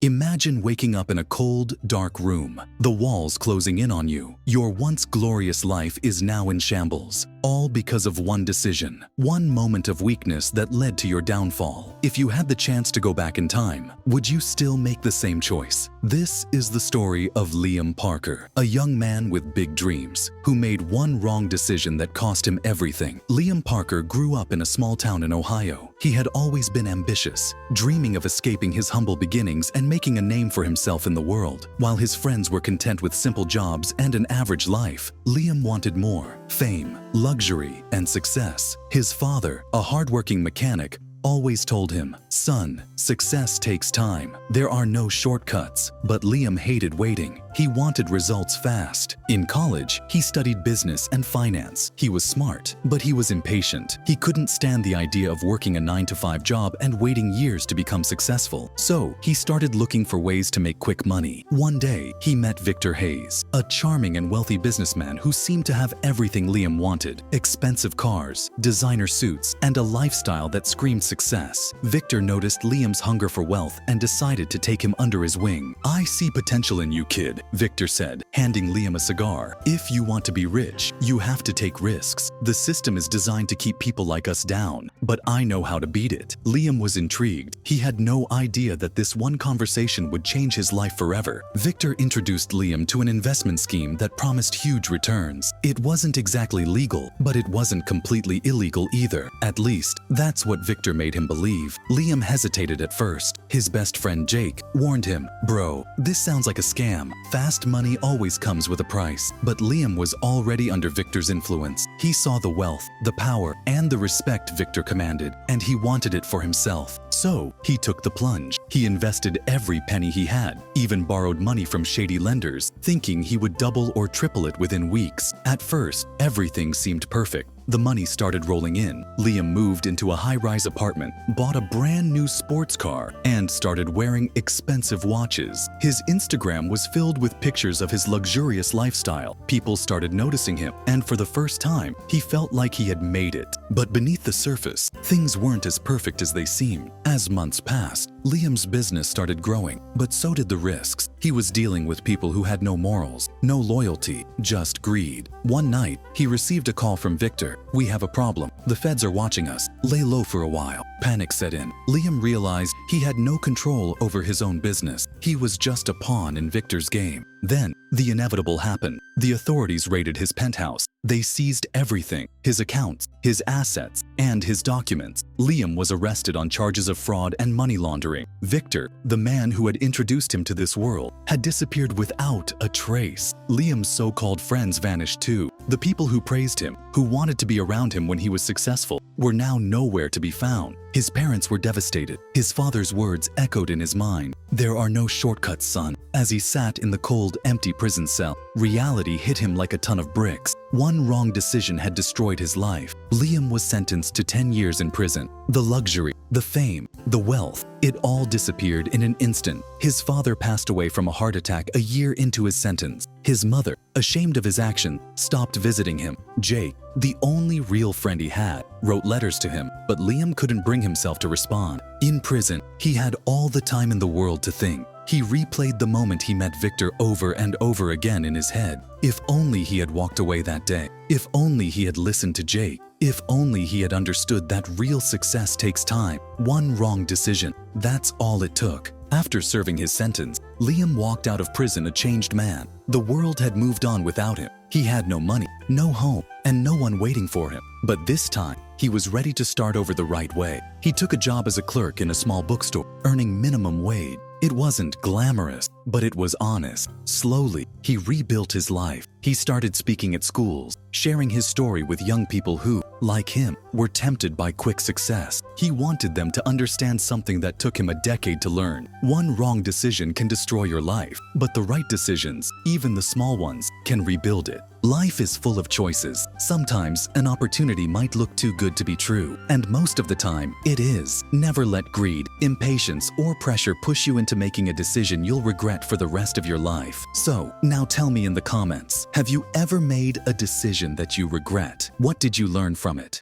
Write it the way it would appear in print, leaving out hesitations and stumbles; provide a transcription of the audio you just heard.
Imagine waking up in a cold, dark room, the walls closing in on you. Your once glorious life is now in shambles, all because of one decision, one moment of weakness that led to your downfall. If you had the chance to go back in time, would you still make the same choice? This is the story of Liam Parker, a young man with big dreams, who made one wrong decision that cost him everything. Liam Parker grew up in a small town in Ohio. He had always been ambitious, dreaming of escaping his humble beginnings and making a name for himself in the world. While his friends were content with simple jobs and an average life, Liam wanted more: fame, luxury, and success. His father, a hardworking mechanic, always told him, "Son, success takes time. There are no shortcuts." But Liam hated waiting. He wanted results fast. In college, he studied business and finance. He was smart, but he was impatient. He couldn't stand the idea of working a 9-to-5 job and waiting years to become successful. So he started looking for ways to make quick money. One day, he met Victor Hayes, a charming and wealthy businessman who seemed to have everything Liam wanted: expensive cars, designer suits, and a lifestyle that screamed success. Victor noticed Liam's hunger for wealth and decided to take him under his wing. "I see potential in you, kid," Victor said, handing Liam a cigar. "If you want to be rich, you have to take risks. The system is designed to keep people like us down, but I know how to beat it." Liam was intrigued. He had no idea that this one conversation would change his life forever. Victor introduced Liam to an investment scheme that promised huge returns. It wasn't exactly legal, but it wasn't completely illegal either. At least, that's what Victor made him believe. Liam hesitated at first. His best friend Jake warned him, "Bro, this sounds like a scam. Fast money always comes with a price." But Liam was already under Victor's influence. He saw the wealth, the power, and the respect Victor commanded, and he wanted it for himself. So he took the plunge. He invested every penny he had, even borrowed money from shady lenders, thinking he would double or triple it within weeks. At first, everything seemed perfect. The money started rolling in. Liam moved into a high-rise apartment, bought a brand new sports car, and started wearing expensive watches. His Instagram was filled with pictures of his luxurious lifestyle. People started noticing him, and for the first time, he felt like he had made it. But beneath the surface, things weren't as perfect as they seemed. As months passed, Liam's business started growing, but so did the risks. He was dealing with people who had no morals, no loyalty, just greed. One night, he received a call from Victor. "We have a problem. The feds are watching us. Lay low for a while." Panic set in. Liam realized he had no control over his own business. He was just a pawn in Victor's game. Then, the inevitable happened. The authorities raided his penthouse. They seized everything: his accounts, his assets, and his documents. Liam was arrested on charges of fraud and money laundering. Victor, the man who had introduced him to this world, had disappeared without a trace. Liam's so-called friends vanished too. The people who praised him, who wanted to be around him when he was successful, were now nowhere to be found. His parents were devastated. His father's words echoed in his mind, "There are no shortcuts, son." As he sat in the cold, empty prison cell, reality hit him like a ton of bricks. One wrong decision had destroyed his life. Liam was sentenced to 10 years in prison. The luxury, the fame, the wealth, it all disappeared in an instant. His father passed away from a heart attack a year into his sentence. His mother, ashamed of his action, stopped visiting him. Jake, the only real friend he had, wrote letters to him, but Liam couldn't bring himself to respond. In prison, he had all the time in the world to think. He replayed the moment he met Victor over and over again in his head. If only he had walked away that day. If only he had listened to Jake. If only he had understood that real success takes time. One wrong decision, that's all it took. After serving his sentence, Liam walked out of prison a changed man. The world had moved on without him. He had no money, no home, and no one waiting for him. But this time, he was ready to start over the right way. He took a job as a clerk in a small bookstore, earning minimum wage. It wasn't glamorous, but it was honest. Slowly, he rebuilt his life. He started speaking at schools, sharing his story with young people who, like him, were tempted by quick success. He wanted them to understand something that took him a decade to learn. One wrong decision can destroy your life, but the right decisions, even the small ones, can rebuild it. Life is full of choices. Sometimes an opportunity might look too good to be true, and most of the time, it is. Never let greed, impatience, or pressure push you into making a decision you'll regret for the rest of your life. So, now tell me in the comments, have you ever made a decision that you regret? What did you learn from it?